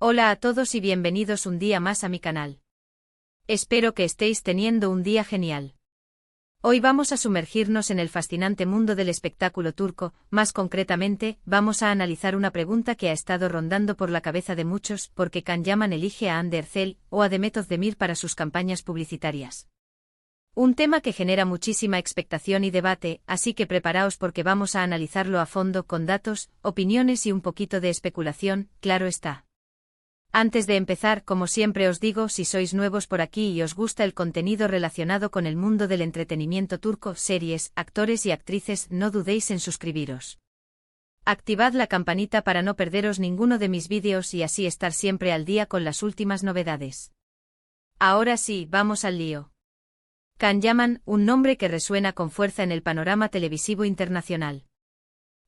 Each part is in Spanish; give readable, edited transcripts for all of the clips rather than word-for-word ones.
Hola a todos y bienvenidos un día más a mi canal. Espero que estéis teniendo un día genial. Hoy vamos a sumergirnos en el fascinante mundo del espectáculo turco, más concretamente, vamos a analizar una pregunta que ha estado rondando por la cabeza de muchos, ¿por qué Can Yaman elige a Hande Erçel o a Demet Özdemir para sus campañas publicitarias? Un tema que genera muchísima expectación y debate, así que preparaos porque vamos a analizarlo a fondo con datos, opiniones y un poquito de especulación, claro está. Antes de empezar, como siempre os digo, si sois nuevos por aquí y os gusta el contenido relacionado con el mundo del entretenimiento turco, series, actores y actrices, no dudéis en suscribiros. Activad la campanita para no perderos ninguno de mis vídeos y así estar siempre al día con las últimas novedades. Ahora sí, vamos al lío. Can Yaman, un nombre que resuena con fuerza en el panorama televisivo internacional.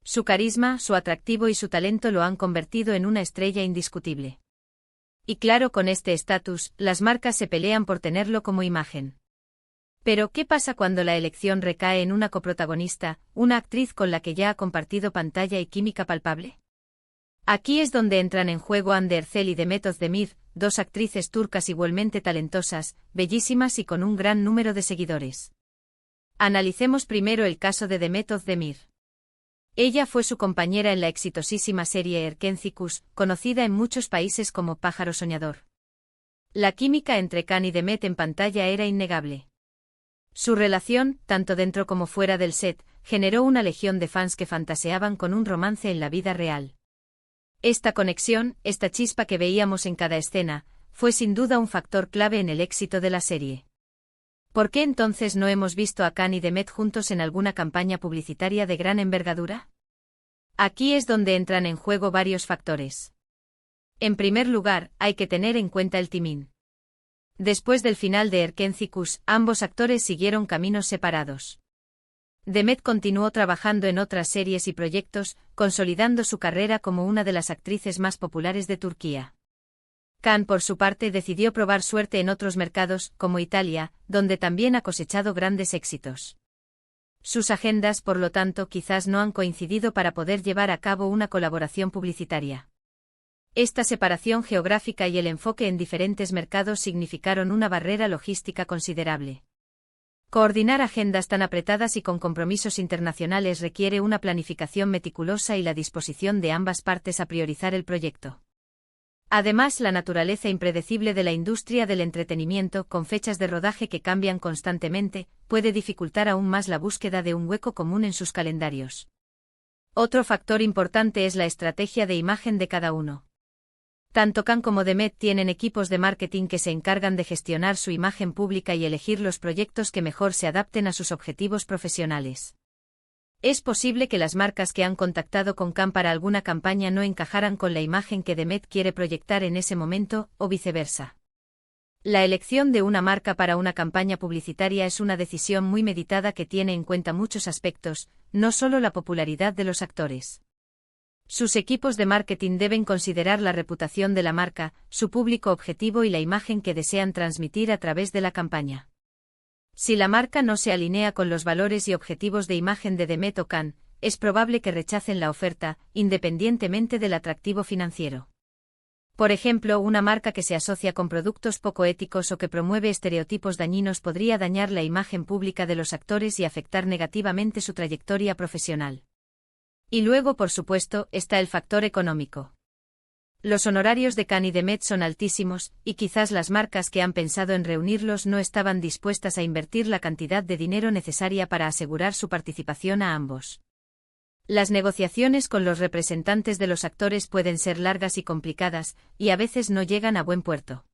Su carisma, su atractivo y su talento lo han convertido en una estrella indiscutible. Y claro, con este estatus, las marcas se pelean por tenerlo como imagen. Pero, ¿qué pasa cuando la elección recae en una coprotagonista, una actriz con la que ya ha compartido pantalla y química palpable? Aquí es donde entran en juego Hande Erçel y Demet Özdemir, dos actrices turcas igualmente talentosas, bellísimas y con un gran número de seguidores. Analicemos primero el caso de Demet Özdemir. Ella fue su compañera en la exitosísima serie Erkenci, conocida en muchos países como Pájaro Soñador. La química entre Can y Demet en pantalla era innegable. Su relación, tanto dentro como fuera del set, generó una legión de fans que fantaseaban con un romance en la vida real. Esta conexión, esta chispa que veíamos en cada escena, fue sin duda un factor clave en el éxito de la serie. ¿Por qué entonces no hemos visto a Can y Demet juntos en alguna campaña publicitaria de gran envergadura? Aquí es donde entran en juego varios factores. En primer lugar, hay que tener en cuenta el timing. Después del final de Erkenci, ambos actores siguieron caminos separados. Demet continuó trabajando en otras series y proyectos, consolidando su carrera como una de las actrices más populares de Turquía. Can, por su parte, decidió probar suerte en otros mercados, como Italia, donde también ha cosechado grandes éxitos. Sus agendas, por lo tanto, quizás no han coincidido para poder llevar a cabo una colaboración publicitaria. Esta separación geográfica y el enfoque en diferentes mercados significaron una barrera logística considerable. Coordinar agendas tan apretadas y con compromisos internacionales requiere una planificación meticulosa y la disposición de ambas partes a priorizar el proyecto. Además, la naturaleza impredecible de la industria del entretenimiento, con fechas de rodaje que cambian constantemente, puede dificultar aún más la búsqueda de un hueco común en sus calendarios. Otro factor importante es la estrategia de imagen de cada uno. Tanto Can como Demet tienen equipos de marketing que se encargan de gestionar su imagen pública y elegir los proyectos que mejor se adapten a sus objetivos profesionales. Es posible que las marcas que han contactado con Can para alguna campaña no encajaran con la imagen que Demet quiere proyectar en ese momento, o viceversa. La elección de una marca para una campaña publicitaria es una decisión muy meditada que tiene en cuenta muchos aspectos, no solo la popularidad de los actores. Sus equipos de marketing deben considerar la reputación de la marca, su público objetivo y la imagen que desean transmitir a través de la campaña. Si la marca no se alinea con los valores y objetivos de imagen de Demet o Can, es probable que rechacen la oferta, independientemente del atractivo financiero. Por ejemplo, una marca que se asocia con productos poco éticos o que promueve estereotipos dañinos podría dañar la imagen pública de los actores y afectar negativamente su trayectoria profesional. Y luego, por supuesto, está el factor económico. Los honorarios de Can y Demet son altísimos, y quizás las marcas que han pensado en reunirlos no estaban dispuestas a invertir la cantidad de dinero necesaria para asegurar su participación a ambos. Las negociaciones con los representantes de los actores pueden ser largas y complicadas, y a veces no llegan a buen puerto.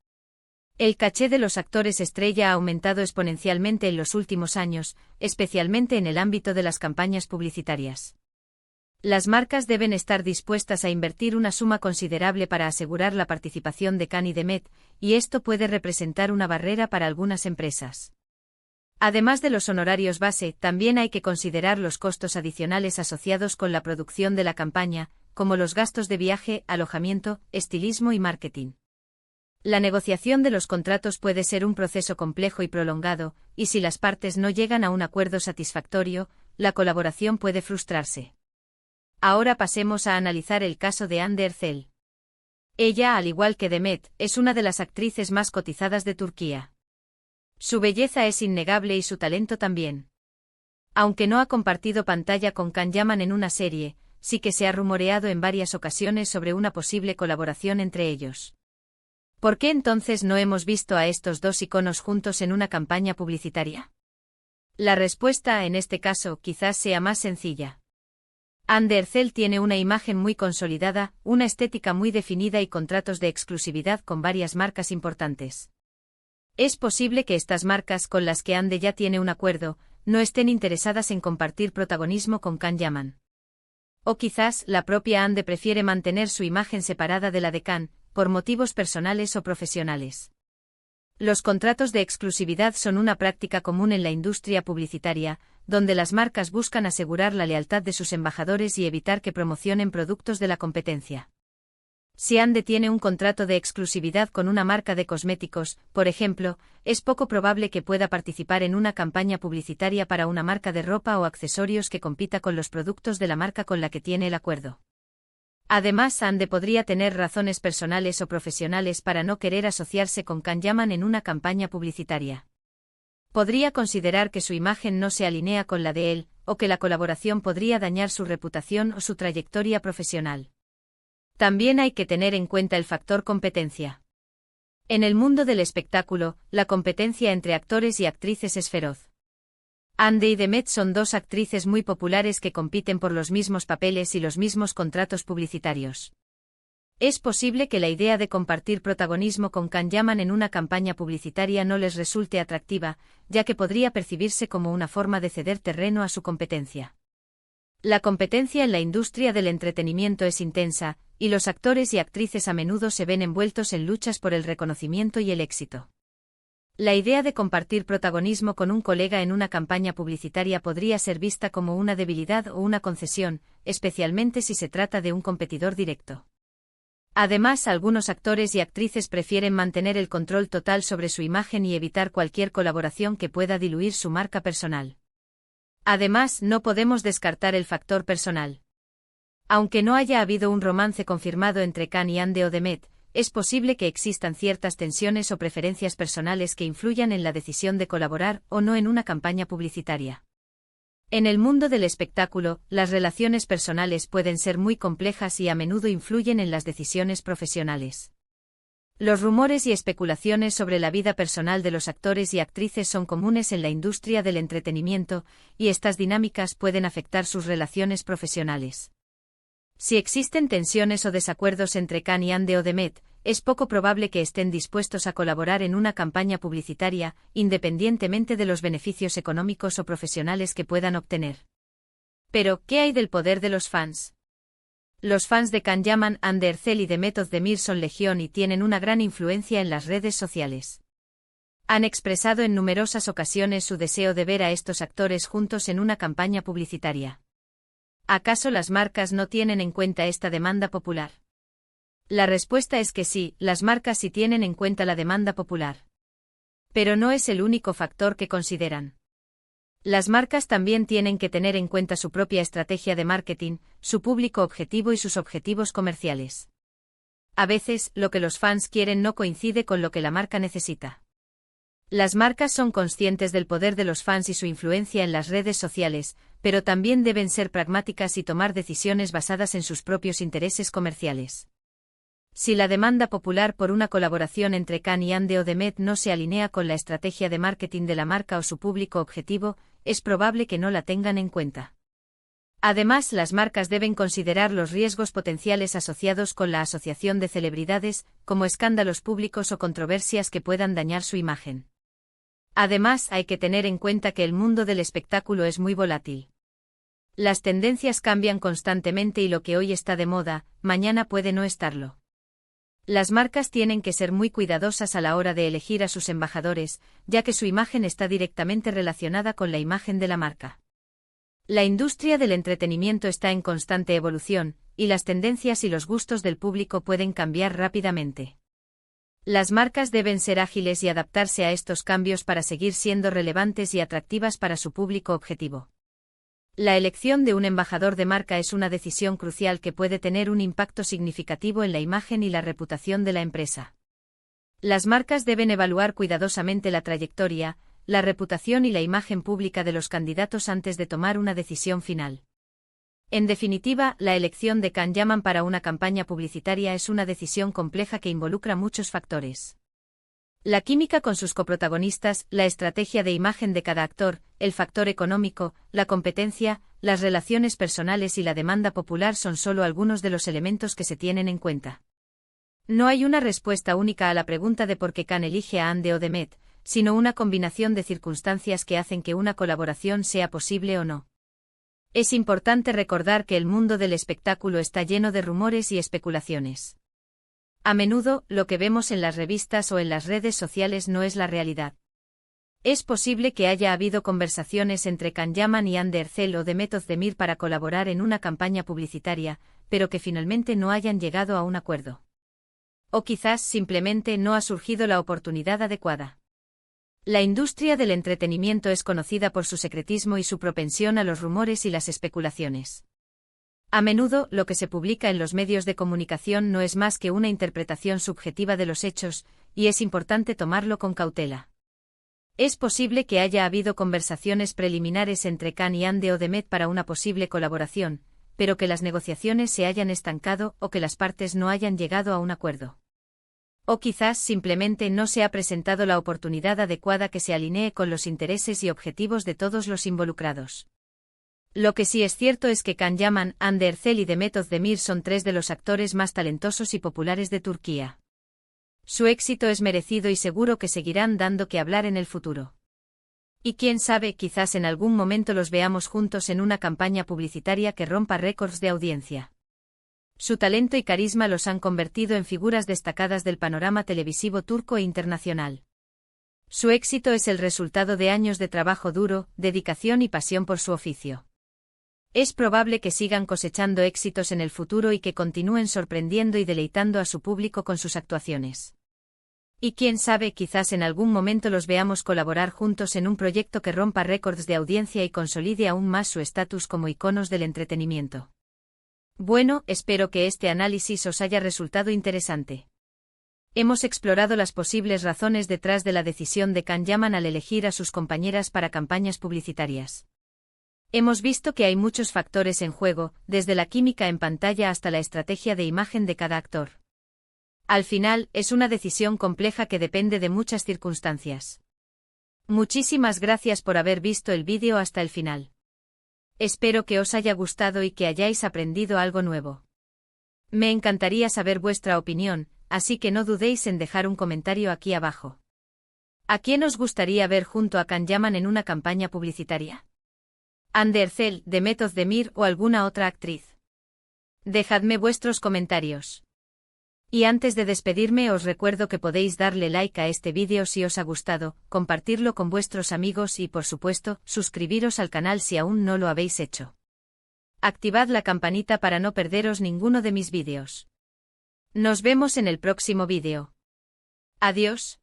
El caché de los actores estrella ha aumentado exponencialmente en los últimos años, especialmente en el ámbito de las campañas publicitarias. Las marcas deben estar dispuestas a invertir una suma considerable para asegurar la participación de Can y Demet, y esto puede representar una barrera para algunas empresas. Además de los honorarios base, también hay que considerar los costos adicionales asociados con la producción de la campaña, como los gastos de viaje, alojamiento, estilismo y marketing. La negociación de los contratos puede ser un proceso complejo y prolongado, y si las partes no llegan a un acuerdo satisfactorio, la colaboración puede frustrarse. Ahora pasemos a analizar el caso de Hande Erçel. Ella, al igual que Demet, es una de las actrices más cotizadas de Turquía. Su belleza es innegable y su talento también. Aunque no ha compartido pantalla con Can Yaman en una serie, sí que se ha rumoreado en varias ocasiones sobre una posible colaboración entre ellos. ¿Por qué entonces no hemos visto a estos dos iconos juntos en una campaña publicitaria? La respuesta, en este caso, quizás sea más sencilla. Hande Erçel tiene una imagen muy consolidada, una estética muy definida y contratos de exclusividad con varias marcas importantes. Es posible que estas marcas con las que Hande ya tiene un acuerdo, no estén interesadas en compartir protagonismo con Can Yaman. O quizás la propia Hande prefiere mantener su imagen separada de la de Can, por motivos personales o profesionales. Los contratos de exclusividad son una práctica común en la industria publicitaria, donde las marcas buscan asegurar la lealtad de sus embajadores y evitar que promocionen productos de la competencia. Si Hande tiene un contrato de exclusividad con una marca de cosméticos, por ejemplo, es poco probable que pueda participar en una campaña publicitaria para una marca de ropa o accesorios que compita con los productos de la marca con la que tiene el acuerdo. Además, Hande podría tener razones personales o profesionales para no querer asociarse con Can Yaman en una campaña publicitaria. Podría considerar que su imagen no se alinea con la de él, o que la colaboración podría dañar su reputación o su trayectoria profesional. También hay que tener en cuenta el factor competencia. En el mundo del espectáculo, la competencia entre actores y actrices es feroz. Hande y Demet son dos actrices muy populares que compiten por los mismos papeles y los mismos contratos publicitarios. Es posible que la idea de compartir protagonismo con Can Yaman en una campaña publicitaria no les resulte atractiva, ya que podría percibirse como una forma de ceder terreno a su competencia. La competencia en la industria del entretenimiento es intensa, y los actores y actrices a menudo se ven envueltos en luchas por el reconocimiento y el éxito. La idea de compartir protagonismo con un colega en una campaña publicitaria podría ser vista como una debilidad o una concesión, especialmente si se trata de un competidor directo. Además, algunos actores y actrices prefieren mantener el control total sobre su imagen y evitar cualquier colaboración que pueda diluir su marca personal. Además, no podemos descartar el factor personal. Aunque no haya habido un romance confirmado entre Can y Hande o Demet, es posible que existan ciertas tensiones o preferencias personales que influyan en la decisión de colaborar o no en una campaña publicitaria. En el mundo del espectáculo, las relaciones personales pueden ser muy complejas y a menudo influyen en las decisiones profesionales. Los rumores y especulaciones sobre la vida personal de los actores y actrices son comunes en la industria del entretenimiento, y estas dinámicas pueden afectar sus relaciones profesionales. Si existen tensiones o desacuerdos entre Can y Hande o Demet, es poco probable que estén dispuestos a colaborar en una campaña publicitaria, independientemente de los beneficios económicos o profesionales que puedan obtener. Pero, ¿qué hay del poder de los fans? Los fans de Can Yaman, Hande Erçel y Demet Özdemir son legión y tienen una gran influencia en las redes sociales. Han expresado en numerosas ocasiones su deseo de ver a estos actores juntos en una campaña publicitaria. ¿Acaso las marcas no tienen en cuenta esta demanda popular? La respuesta es que sí, las marcas sí tienen en cuenta la demanda popular. Pero no es el único factor que consideran. Las marcas también tienen que tener en cuenta su propia estrategia de marketing, su público objetivo y sus objetivos comerciales. A veces, lo que los fans quieren no coincide con lo que la marca necesita. Las marcas son conscientes del poder de los fans y su influencia en las redes sociales, pero también deben ser pragmáticas y tomar decisiones basadas en sus propios intereses comerciales. Si la demanda popular por una colaboración entre Can y Hande o Demet no se alinea con la estrategia de marketing de la marca o su público objetivo, es probable que no la tengan en cuenta. Además, las marcas deben considerar los riesgos potenciales asociados con la asociación de celebridades, como escándalos públicos o controversias que puedan dañar su imagen. Además, hay que tener en cuenta que el mundo del espectáculo es muy volátil. Las tendencias cambian constantemente y lo que hoy está de moda, mañana puede no estarlo. Las marcas tienen que ser muy cuidadosas a la hora de elegir a sus embajadores, ya que su imagen está directamente relacionada con la imagen de la marca. La industria del entretenimiento está en constante evolución, y las tendencias y los gustos del público pueden cambiar rápidamente. Las marcas deben ser ágiles y adaptarse a estos cambios para seguir siendo relevantes y atractivas para su público objetivo. La elección de un embajador de marca es una decisión crucial que puede tener un impacto significativo en la imagen y la reputación de la empresa. Las marcas deben evaluar cuidadosamente la trayectoria, la reputación y la imagen pública de los candidatos antes de tomar una decisión final. En definitiva, la elección de Can Yaman para una campaña publicitaria es una decisión compleja que involucra muchos factores. La química con sus coprotagonistas, la estrategia de imagen de cada actor, el factor económico, la competencia, las relaciones personales y la demanda popular son solo algunos de los elementos que se tienen en cuenta. No hay una respuesta única a la pregunta de por qué Can elige a Ande o Demet, sino una combinación de circunstancias que hacen que una colaboración sea posible o no. Es importante recordar que el mundo del espectáculo está lleno de rumores y especulaciones. A menudo, lo que vemos en las revistas o en las redes sociales no es la realidad. Es posible que haya habido conversaciones entre Can Yaman y Hande Erçel o Demet Özdemir para colaborar en una campaña publicitaria, pero que finalmente no hayan llegado a un acuerdo. O quizás simplemente no ha surgido la oportunidad adecuada. La industria del entretenimiento es conocida por su secretismo y su propensión a los rumores y las especulaciones. A menudo, lo que se publica en los medios de comunicación no es más que una interpretación subjetiva de los hechos, y es importante tomarlo con cautela. Es posible que haya habido conversaciones preliminares entre Can y Hande o Demet para una posible colaboración, pero que las negociaciones se hayan estancado o que las partes no hayan llegado a un acuerdo. O quizás simplemente no se ha presentado la oportunidad adecuada que se alinee con los intereses y objetivos de todos los involucrados. Lo que sí es cierto es que Can Yaman, Hande Erçel y Demet Özdemir son tres de los actores más talentosos y populares de Turquía. Su éxito es merecido y seguro que seguirán dando que hablar en el futuro. Y quién sabe, quizás en algún momento los veamos juntos en una campaña publicitaria que rompa récords de audiencia. Su talento y carisma los han convertido en figuras destacadas del panorama televisivo turco e internacional. Su éxito es el resultado de años de trabajo duro, dedicación y pasión por su oficio. Es probable que sigan cosechando éxitos en el futuro y que continúen sorprendiendo y deleitando a su público con sus actuaciones. Y quién sabe, quizás en algún momento los veamos colaborar juntos en un proyecto que rompa récords de audiencia y consolide aún más su estatus como iconos del entretenimiento. Bueno, espero que este análisis os haya resultado interesante. Hemos explorado las posibles razones detrás de la decisión de Can Yaman al elegir a sus compañeras para campañas publicitarias. Hemos visto que hay muchos factores en juego, desde la química en pantalla hasta la estrategia de imagen de cada actor. Al final, es una decisión compleja que depende de muchas circunstancias. Muchísimas gracias por haber visto el vídeo hasta el final. Espero que os haya gustado y que hayáis aprendido algo nuevo. Me encantaría saber vuestra opinión, así que no dudéis en dejar un comentario aquí abajo. ¿A quién os gustaría ver junto a Can Yaman en una campaña publicitaria? Hande Erçel, Demet Özdemir o alguna otra actriz. Dejadme vuestros comentarios. Y antes de despedirme os recuerdo que podéis darle like a este vídeo si os ha gustado, compartirlo con vuestros amigos y por supuesto, suscribiros al canal si aún no lo habéis hecho. Activad la campanita para no perderos ninguno de mis vídeos. Nos vemos en el próximo vídeo. Adiós.